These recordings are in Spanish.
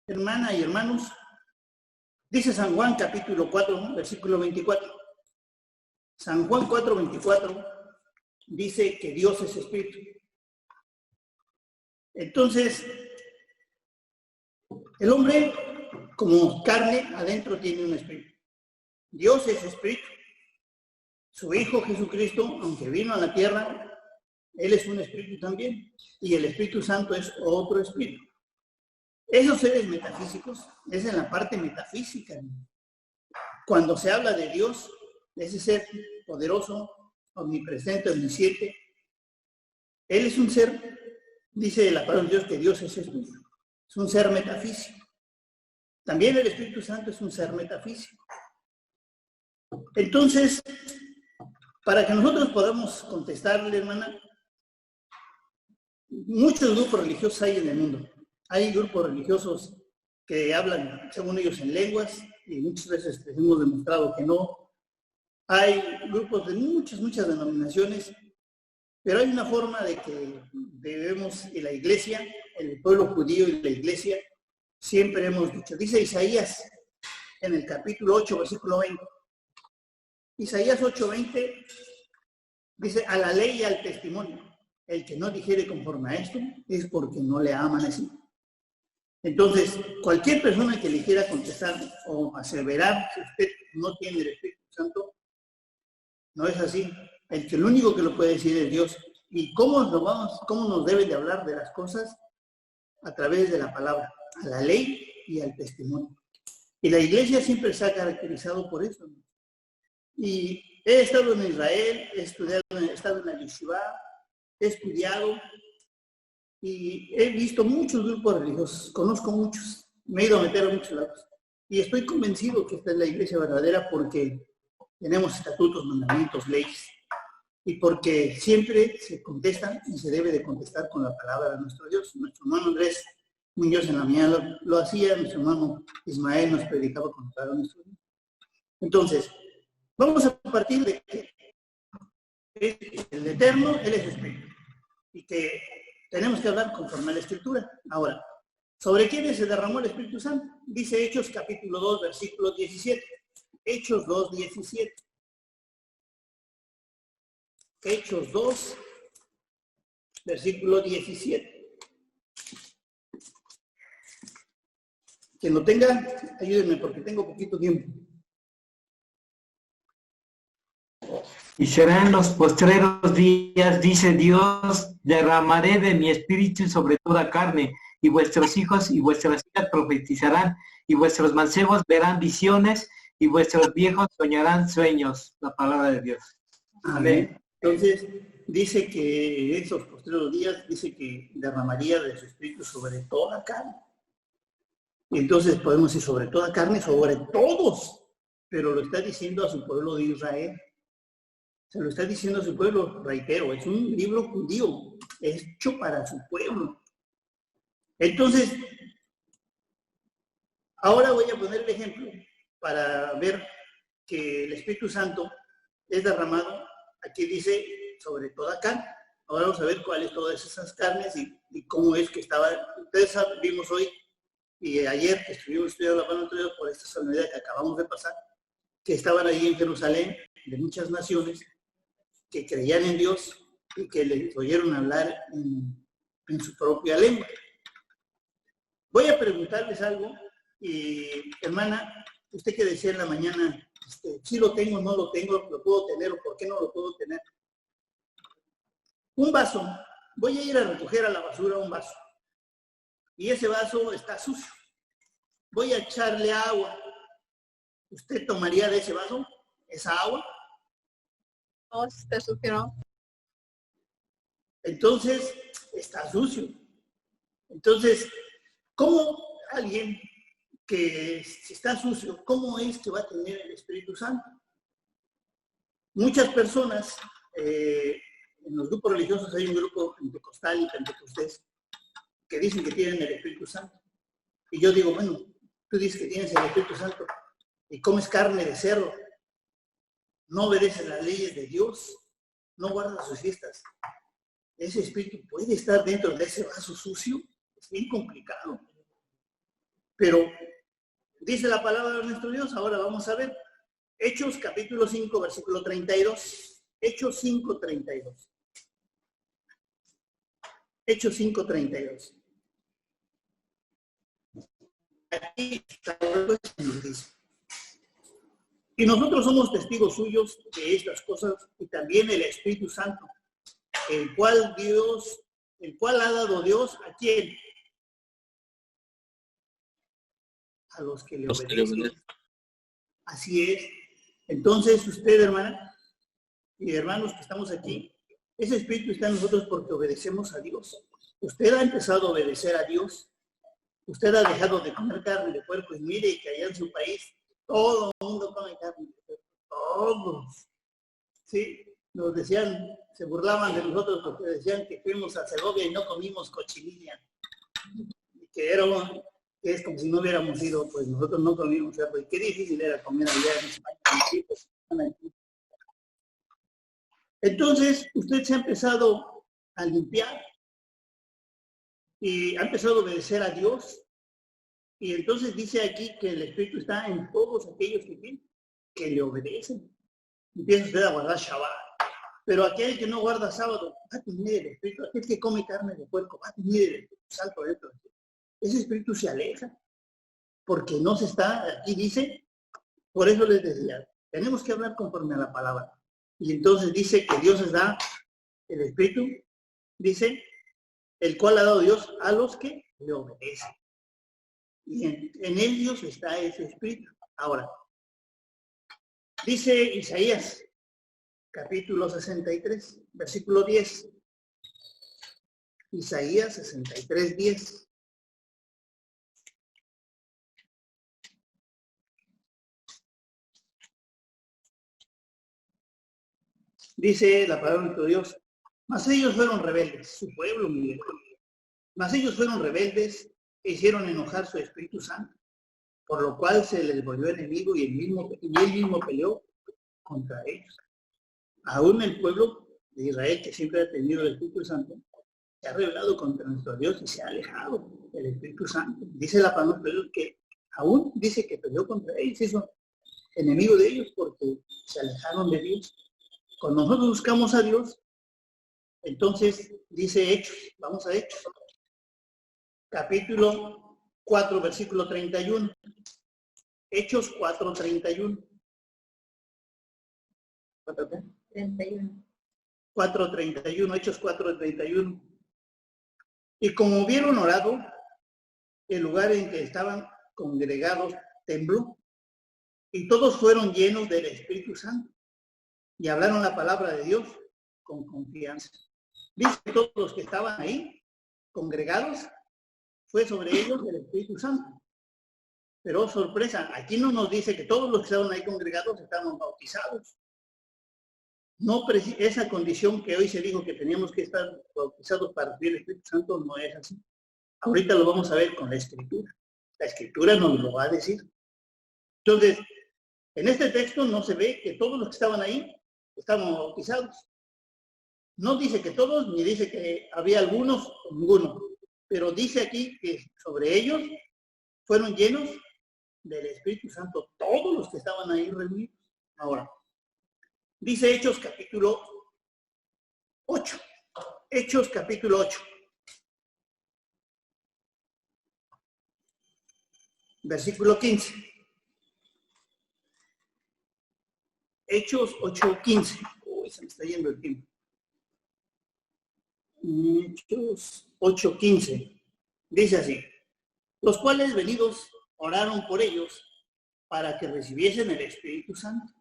hermana y hermanos, dice San Juan capítulo 4, versículo 24. San Juan 4, 24 dice que Dios es espíritu. Entonces, el hombre como carne adentro tiene un espíritu. Dios es espíritu. Su Hijo Jesucristo, aunque vino a la tierra, Él es un espíritu también. Y el Espíritu Santo es otro espíritu. Esos seres metafísicos es en la parte metafísica. Cuando se habla de Dios, ese ser poderoso, omnipresente, omnisciente, Él es un ser, dice la palabra de Dios, que Dios es espíritu. Es un ser metafísico. También el Espíritu Santo es un ser metafísico. Entonces, para que nosotros podamos contestarle, hermana, muchos grupos religiosos hay en el mundo. Hay grupos religiosos que hablan, según ellos, en lenguas, y muchas veces les hemos demostrado que no. Hay grupos de muchas denominaciones, pero hay una forma de que debemos, en la iglesia, el pueblo judío y la iglesia, siempre hemos dicho, dice Isaías en el capítulo 8, versículo 20. Isaías 8:20 dice, a la ley y al testimonio, el que no dijere conforme a esto es porque no le aman así. Entonces, cualquier persona que le quiera contestar o aseverar que usted no tiene el Espíritu Santo, no es así. El único que lo puede decir es Dios. ¿Y cómo nos deben de hablar de las cosas? A través de la palabra, a la ley y al testimonio. Y la iglesia siempre se ha caracterizado por eso, ¿no? Y he estado en Israel, he estado en la Yeshiva, he estudiado y he visto muchos grupos religiosos, conozco muchos, me he ido a meter a muchos lados. Y estoy convencido que esta es la iglesia verdadera porque tenemos estatutos, mandamientos, leyes. Y porque siempre se contestan y se debe de contestar con la palabra de nuestro Dios. Nuestro hermano Andrés Muñoz en la mañana lo hacía, nuestro hermano Ismael nos predicaba con la palabra de nuestro Dios. Entonces, vamos a partir de que el Eterno, Él es Espíritu. Y que tenemos que hablar conforme a la Escritura. Ahora, ¿sobre quiénes se derramó el Espíritu Santo? Dice Hechos capítulo 2, versículo 17. Hechos 2, 17. Hechos 2, versículo 17. Quien lo tenga, ayúdenme porque tengo poquito tiempo. Y será en los postreros días, dice Dios, derramaré de mi espíritu sobre toda carne, y vuestros hijos y vuestras hijas profetizarán, y vuestros mancebos verán visiones, y vuestros viejos soñarán sueños. La palabra de Dios. Amén. Entonces, dice que esos postreros días, dice que derramaría de su espíritu sobre toda carne. Y entonces podemos decir sobre toda carne, sobre todos, pero lo está diciendo a su pueblo de Israel. Se lo está diciendo a su pueblo, reitero, es un libro judío, hecho para su pueblo. Entonces, ahora voy a poner el ejemplo para ver que el Espíritu Santo es derramado, aquí dice, sobre toda carne. Ahora vamos a ver cuáles todas esas carnes y cómo es que estaba. Ustedes vimos hoy y ayer que estuvimos estudiando la palabra de Dios por esta solemnidad que acabamos de pasar, que estaban ahí en Jerusalén, de muchas naciones, que creían en Dios y que les oyeron hablar en su propia lengua. Voy a preguntarles algo, y hermana, usted que decía en la mañana, si lo tengo, no lo tengo, lo puedo tener o por qué no lo puedo tener. Un vaso, voy a ir a recoger a la basura un vaso, y ese vaso está sucio. Voy a echarle agua. ¿Usted tomaría de ese vaso esa agua? No, está sucio, ¿no? Entonces, está sucio. Entonces, ¿cómo alguien que está sucio, cómo es que va a tener el Espíritu Santo? Muchas personas, en los grupos religiosos hay un grupo pentecostal y pentecostés que dicen que tienen el Espíritu Santo. Y yo digo, bueno, tú dices que tienes el Espíritu Santo y comes carne de cerdo, no obedeces las leyes de Dios, no guardas sus fiestas. ¿Ese espíritu puede estar dentro de ese vaso sucio? Es bien complicado. Pero dice la palabra de nuestro Dios, ahora vamos a ver. Hechos capítulo 5, versículo 32. Hechos 5, 32. Hechos 5, 32. Aquí está, pues, nos dice. Y nosotros somos testigos suyos de estas cosas, y también el Espíritu Santo, el cual ha dado Dios ¿a quién? A los que le obedecen. Así es. Entonces usted, hermana y hermanos que estamos aquí, ese Espíritu está en nosotros porque obedecemos a Dios. Usted ha empezado a obedecer a Dios. Usted ha dejado de comer carne de puerco, y mire que allá en su país todo el mundo come carne de puerco. Todos. Sí, nos decían, se burlaban de nosotros porque decían que fuimos a Segovia y no comimos cochinilla. Que es como si no hubiéramos ido, pues nosotros no comimos cerdo. Y qué difícil era comer allá en España. Entonces, usted se ha empezado a limpiar y ha empezado a obedecer a Dios. Y entonces dice aquí que el Espíritu está en todos aquellos que le obedecen. Empieza usted a guardar Shabbat. Pero aquel que no guarda sábado va a tener el Espíritu. Aquel que come carne de puerco va a tener el Espíritu Santo dentro. Ese Espíritu se aleja. Porque no se está, aquí dice, por eso les decía, tenemos que hablar conforme a la palabra. Y entonces dice que Dios les da el Espíritu, dice, el cual ha dado Dios a los que le obedecen. Y en ellos está ese Espíritu. Ahora, dice Isaías, capítulo 63, versículo 10. Isaías 63, 10. Dice la palabra de nuestro Dios, mas ellos fueron rebeldes, su pueblo, Miguel. Mas ellos fueron rebeldes e hicieron enojar su Espíritu Santo, por lo cual se les volvió enemigo y él mismo peleó contra ellos. Aún el pueblo de Israel, que siempre ha tenido el Espíritu Santo, se ha rebelado contra nuestro Dios y se ha alejado del Espíritu Santo. Dice la palabra de Dios que aún dice que peleó contra ellos, hizo enemigo de ellos porque se alejaron de Dios. Cuando nosotros buscamos a Dios, entonces dice Hechos, vamos a Hechos, capítulo 4, versículo 31. Hechos 4, 31. 4, 31, Hechos 4, 31. Y como hubieron orado, el lugar en que estaban congregados tembló, y todos fueron llenos del Espíritu Santo, y hablaron la palabra de Dios con confianza. Dice que todos los que estaban ahí, congregados, fue sobre ellos el Espíritu Santo. Pero oh, sorpresa, aquí no nos dice que todos los que estaban ahí congregados estaban bautizados. No, esa condición que hoy se dijo que teníamos que estar bautizados para recibir el Espíritu Santo no es así. Ahorita lo vamos a ver con la Escritura. La Escritura nos lo va a decir. Entonces, en este texto no se ve que todos los que estaban ahí estaban bautizados. No dice que todos, ni dice que había algunos o ninguno. Pero dice aquí que sobre ellos fueron llenos del Espíritu Santo todos los que estaban ahí reunidos. Ahora, dice Hechos capítulo 8. Hechos capítulo 8. Versículo 15. Hechos 8:15. Uy, se me está yendo el tiempo. Hechos 8:15. Dice así. Los cuales venidos oraron por ellos para que recibiesen el Espíritu Santo.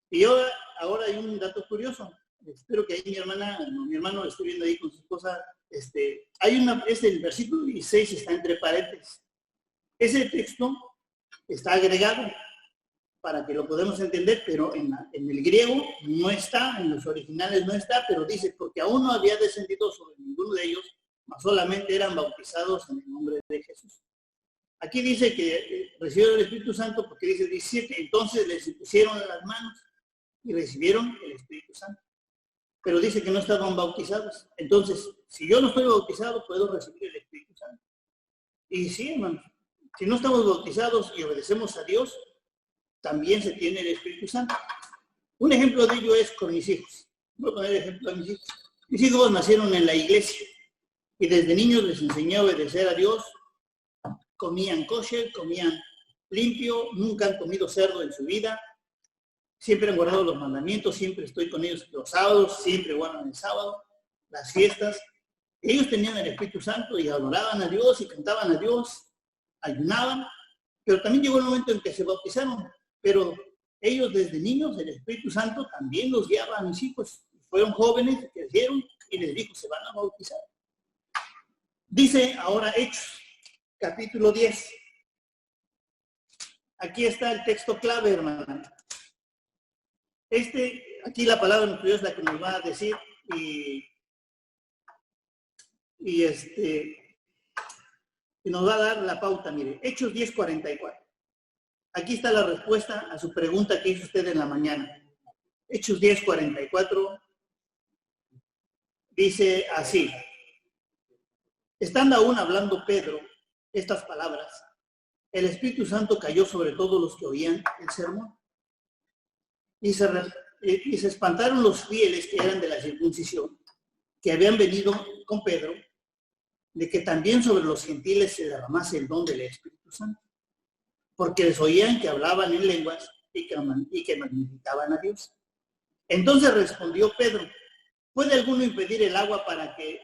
Y ahora hay un dato curioso. Espero que ahí mi hermano esté viendo ahí con su esposa. El versículo 16 está entre paréntesis. Ese texto está agregado para que lo podamos entender, pero en el griego no está, en los originales no está, pero dice, porque aún no había descendido sobre ninguno de ellos, mas solamente eran bautizados en el nombre de Jesús. Aquí dice que recibieron el Espíritu Santo porque dice 17, entonces les pusieron las manos y recibieron el Espíritu Santo. Pero dice que no estaban bautizados. Entonces, si yo no estoy bautizado, puedo recibir el Espíritu Santo. Y sí, hermanos, Si no estamos bautizados y obedecemos a Dios, también se tiene el Espíritu Santo. Un ejemplo de ello es con mis hijos. Voy a poner ejemplo a mis hijos. Mis hijos nacieron en la iglesia y desde niños les enseñé a obedecer a Dios. Comían kosher, comían limpio, nunca han comido cerdo en su vida. Siempre han guardado los mandamientos, siempre estoy con ellos los sábados, siempre guardan el sábado, las fiestas. Ellos tenían el Espíritu Santo y adoraban a Dios y cantaban a Dios, ayunaban, pero también llegó el momento en que se bautizaron, pero ellos desde niños, el Espíritu Santo también los guiaba a mis hijos. Fueron jóvenes, crecieron y les dijo, se van a bautizar. Dice ahora Hechos, capítulo 10. Aquí está el texto clave, hermana. Aquí la palabra de Dios es la que nos va a decir y nos va a dar la pauta, mire. Hechos 10:44. Aquí está la respuesta a su pregunta que hizo usted en la mañana. Hechos 10:44 dice así. Estando aún hablando Pedro estas palabras, el Espíritu Santo cayó sobre todos los que oían el sermón. Y se espantaron los fieles que eran de la circuncisión, que habían venido con Pedro, de que también sobre los gentiles se derramase el don del Espíritu Santo, porque les oían que hablaban en lenguas y que magnificaban a Dios. Entonces respondió Pedro, ¿puede alguno impedir el agua para que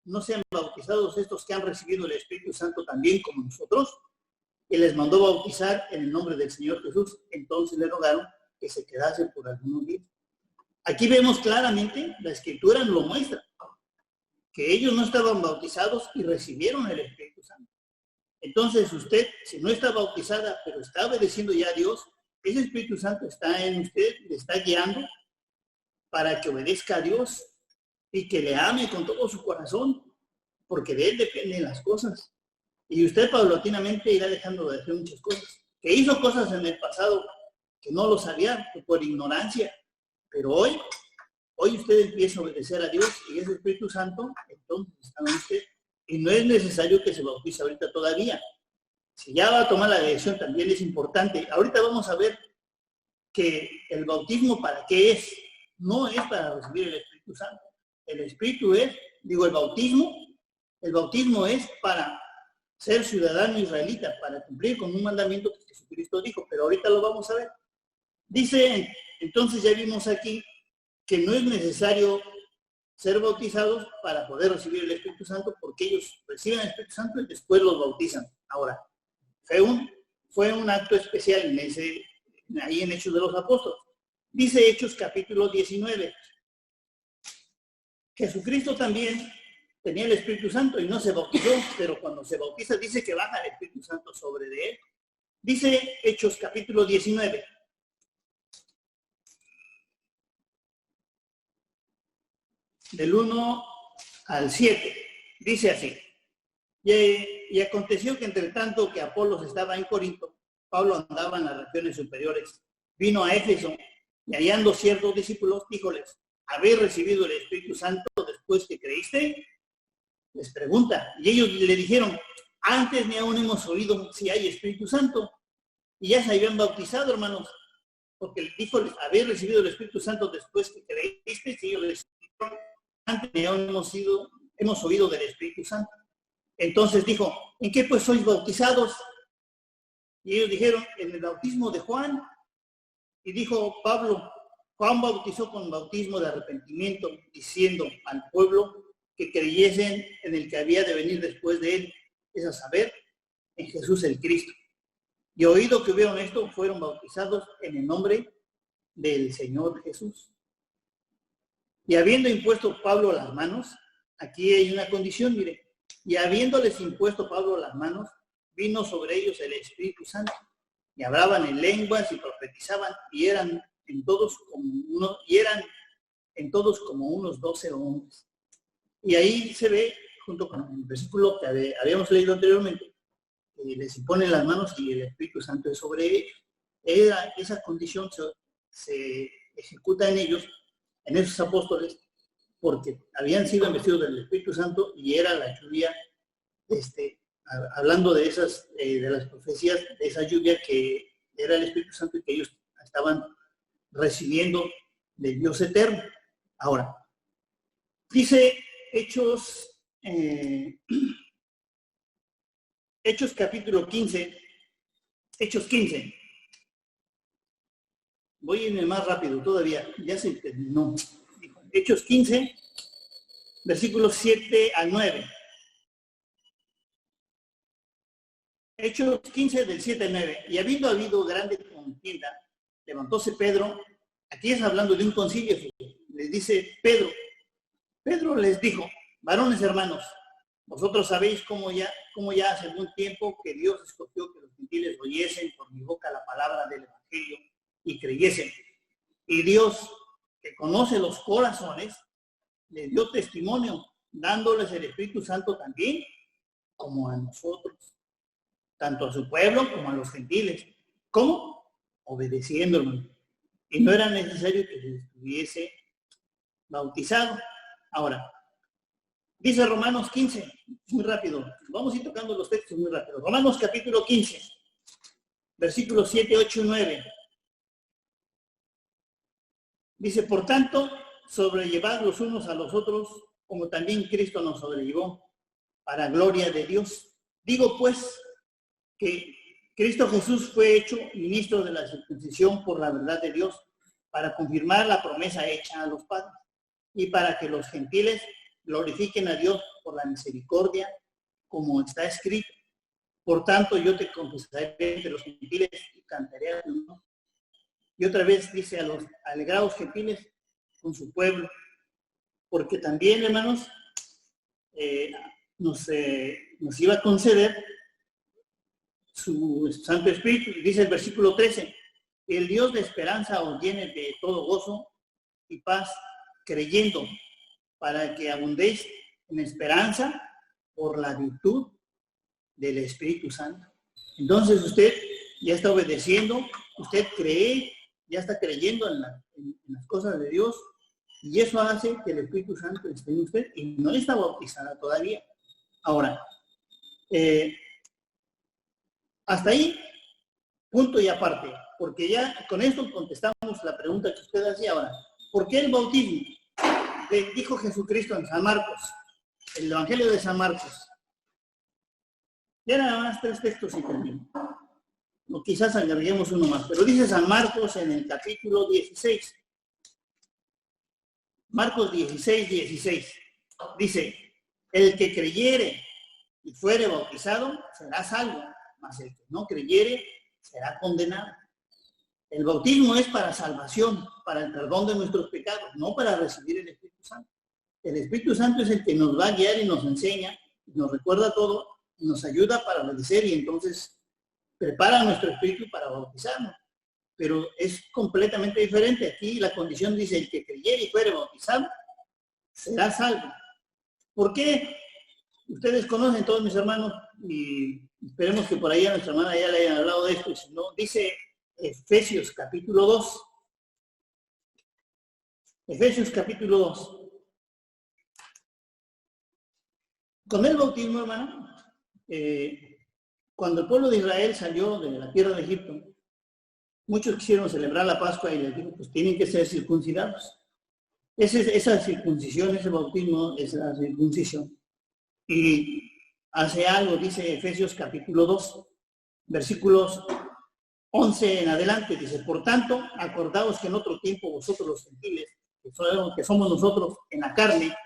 no sean bautizados estos que han recibido el Espíritu Santo también como nosotros? Y les mandó bautizar en el nombre del Señor Jesús. Entonces le rogaron que se quedasen por algunos días. Aquí vemos claramente, la Escritura lo muestra, que ellos no estaban bautizados y recibieron el Espíritu Santo. Entonces usted, si no está bautizada, pero está obedeciendo ya a Dios, ese Espíritu Santo está en usted, le está guiando para que obedezca a Dios y que le ame con todo su corazón, porque de él dependen las cosas. Y usted paulatinamente irá dejando de hacer muchas cosas. Que hizo cosas en el pasado que no lo sabía por ignorancia, pero hoy usted empieza a obedecer a Dios y ese Espíritu Santo, entonces está en usted. Y no es necesario que se bautice ahorita todavía. Si ya va a tomar la decisión también es importante. Ahorita vamos a ver que el bautismo para qué es. No es para recibir el Espíritu Santo. El bautismo es para ser ciudadano israelita, para cumplir con un mandamiento que Jesucristo dijo, pero ahorita lo vamos a ver. Dice, entonces ya vimos aquí que no es necesario ser bautizados para poder recibir el Espíritu Santo, porque ellos reciben el Espíritu Santo y después los bautizan. Ahora, fue un acto especial ahí en Hechos de los Apóstoles. Dice Hechos capítulo 19. Jesucristo también tenía el Espíritu Santo y no se bautizó, pero cuando se bautiza dice que baja el Espíritu Santo sobre de él. Dice Hechos capítulo 19. Del 1 al 7. Dice así. Y aconteció que entre tanto que Apolos estaba en Corinto, Pablo andaba en las regiones superiores. Vino a Éfeso y hallando ciertos discípulos, díjoles, ¿habéis recibido el Espíritu Santo después que creíste? Les pregunta. Y ellos le dijeron, antes ni aún hemos oído si hay Espíritu Santo. Y ya se habían bautizado, hermanos. Porque dijo, ¿habéis recibido el Espíritu Santo después que creíste? Y ellos les dijeron, antes ni aún hemos oído del Espíritu Santo. Entonces dijo, ¿en qué pues sois bautizados? Y ellos dijeron, en el bautismo de Juan. Y dijo Pablo, Juan bautizó con bautismo de arrepentimiento, diciendo al pueblo que creyesen en el que había de venir después de él, es a saber, en Jesús el Cristo. Y oído que hubieron esto, fueron bautizados en el nombre del Señor Jesús. Y habiendo impuesto Pablo las manos, aquí hay una condición, mire, y habiéndoles impuesto Pablo las manos, vino sobre ellos el Espíritu Santo, y hablaban en lenguas y profetizaban, y eran en todos como unos 12 hombres. Y ahí se ve, junto con el versículo que habíamos leído anteriormente, que les imponen las manos y el Espíritu Santo es sobre ellos. Esa condición se ejecuta en ellos, en esos apóstoles, porque habían sido investidos del Espíritu Santo y era la lluvia hablando de esas, de las profecías, de esa lluvia que era el Espíritu Santo y que ellos estaban recibiendo de Dios eterno. Ahora, dice Hechos capítulo 15, Hechos 15. Voy en el más rápido todavía, ya se terminó. Hechos 15, versículos 7 al 9. Hechos 15 del 7 al 9. Y habiendo habido grande contienda, levantóse Pedro, aquí es hablando de un concilio, les dice Pedro les dijo, varones hermanos, vosotros sabéis cómo ya hace algún tiempo que Dios escogió que los gentiles oyesen por mi boca la palabra del evangelio y creyesen. Y Dios, que conoce los corazones, les dio testimonio, dándoles el Espíritu Santo también, como a nosotros, tanto a su pueblo como a los gentiles. ¿Cómo? Obedeciéndolo. Y no era necesario que se estuviese bautizado. Ahora, dice Romanos 15, muy rápido, vamos a ir tocando los textos muy rápido. Romanos capítulo 15, versículos 7, 8 y 9. Dice, por tanto, sobrellevad los unos a los otros, como también Cristo nos sobrellevó, para gloria de Dios. Digo pues, que Cristo Jesús fue hecho ministro de la circuncisión por la verdad de Dios, para confirmar la promesa hecha a los padres, y para que los gentiles glorifiquen a Dios por la misericordia, como está escrito. Por tanto, yo te confesaré entre los gentiles y cantaré a Dios. Y otra vez dice a los alegrados gentiles con su pueblo, porque también, hermanos, nos iba a conceder su Santo Espíritu. Dice el versículo 13, el Dios de esperanza os llene de todo gozo y paz, creyendo, para que abundéis en esperanza por la virtud del Espíritu Santo. Entonces usted ya está obedeciendo, usted cree, ya está creyendo en las cosas de Dios, y eso hace que el Espíritu Santo esté en usted y no está bautizada todavía. Ahora, hasta ahí, punto y aparte, porque ya con esto contestamos la pregunta que usted hacía ahora. ¿Por qué el bautismo? Le dijo Jesucristo en San Marcos, el Evangelio de San Marcos. Ya nada más 3 textos y termino. O quizás agreguemos uno más, pero dice San Marcos en el capítulo 16. Marcos 16, 16. Dice, el que creyere y fuere bautizado será salvo, mas el que no creyere será condenado. El bautismo es para salvación, para el perdón de nuestros pecados, no para recibir el Espíritu Santo. El Espíritu Santo es el que nos va a guiar y nos enseña, nos recuerda todo, nos ayuda para obedecer y entonces prepara nuestro espíritu para bautizarnos. Pero es completamente diferente. Aquí la condición dice, el que creyere y fuere bautizado será salvo. ¿Por qué? Ustedes conocen, todos mis hermanos, y esperemos que por ahí a nuestra hermana ya le hayan hablado de esto, y si no, dice Efesios capítulo 2. Efesios capítulo 2. Con el bautismo, hermano, cuando el pueblo de Israel salió de la tierra de Egipto, muchos quisieron celebrar la Pascua y les dijo, pues tienen que ser circuncidados. Esa circuncisión, ese bautismo es la circuncisión. Y hace algo, dice Efesios capítulo 2, versículos 11 en adelante, dice, por tanto, acordaos que en otro tiempo vosotros los gentiles, que somos nosotros en la carne,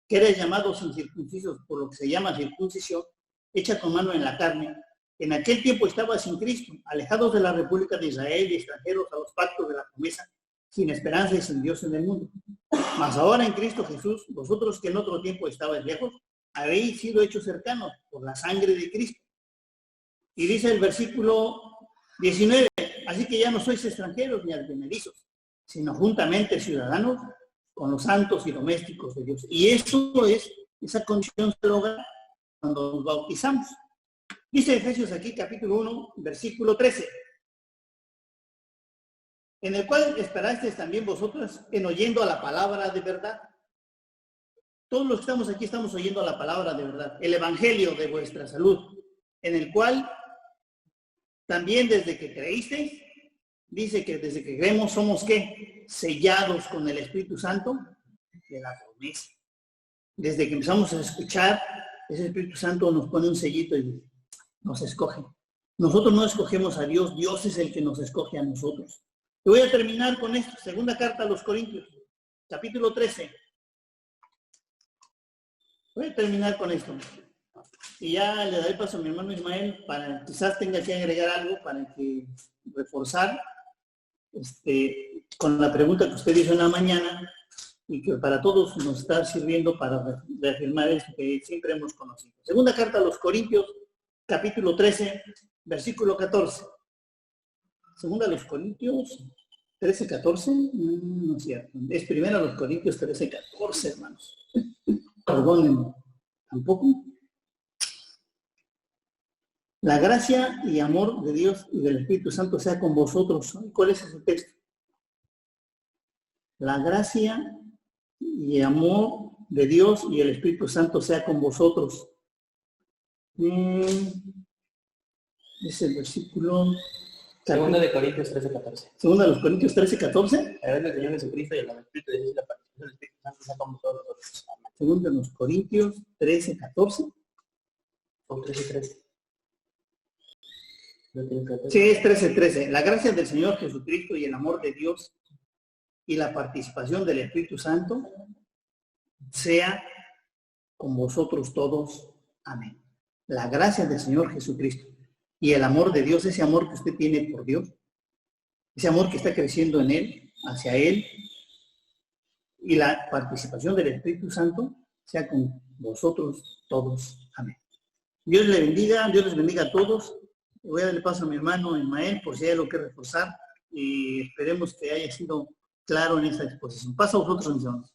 que eres llamados incircuncisos por lo que se llama circuncisión, hecha con mano en la carne, en aquel tiempo estaba sin Cristo, alejados de la República de Israel y extranjeros a los pactos de la promesa, sin esperanza y sin Dios en el mundo. Mas ahora en Cristo Jesús, vosotros que en otro tiempo estabais lejos, habéis sido hechos cercanos por la sangre de Cristo. Y dice el versículo 19, así que ya no sois extranjeros ni advenedizos, sino juntamente ciudadanos con los santos y domésticos de Dios. Y eso es, esa condición se logra cuando nos bautizamos. Dice Efesios aquí, capítulo 1, versículo 13, en el cual esperasteis también vosotros en oyendo a la palabra de verdad. Todos los que estamos aquí estamos oyendo a la palabra de verdad, el evangelio de vuestra salud, en el cual también desde que creísteis, dice que desde que creemos somos ¿qué? Sellados con el Espíritu Santo de la promesa. Desde que empezamos a escuchar, ese Espíritu Santo nos pone un sellito y nos escoge. Nosotros no escogemos a Dios, Dios es el que nos escoge a nosotros. Y voy a terminar con esto, segunda carta a los Corintios, capítulo 13. Voy a terminar con esto. Y ya le daré paso a mi hermano Ismael para quizás tenga que agregar algo para que reforzar con la pregunta que usted hizo en la mañana y que para todos nos está sirviendo para reafirmar esto que siempre hemos conocido. Segunda carta a los Corintios, capítulo 13, versículo 14. Segunda a los Corintios 13, 14. No es cierto. Es primero a los Corintios 13, 14, hermanos. Perdónenme. Tampoco. La gracia y amor de Dios y del Espíritu Santo sea con vosotros. ¿Cuál es ese texto? La gracia y amor de Dios y el Espíritu Santo sea con vosotros. Es el versículo... Segunda de Corintios 13, 14. Segunda de los Corintios 13, 14. A ver, el Señor Jesucristo y el Espíritu de Dios y la participación del Espíritu Santo sea con vosotros. Amén. Segunda de los Corintios 13, 14. O 13, 13. Sí, es 13, 13. La gracia del Señor Jesucristo y el amor de Dios y la participación del Espíritu Santo sea con vosotros todos. Amén. La gracia del Señor Jesucristo y el amor de Dios, ese amor que usted tiene por Dios, ese amor que está creciendo en Él, hacia Él, y la participación del Espíritu Santo sea con vosotros todos. Amén. Dios les bendiga a todos. Voy a darle paso a mi hermano Ismael por si hay algo que reforzar y esperemos que haya sido claro en esta exposición. Paso a vosotros, mis hermanos.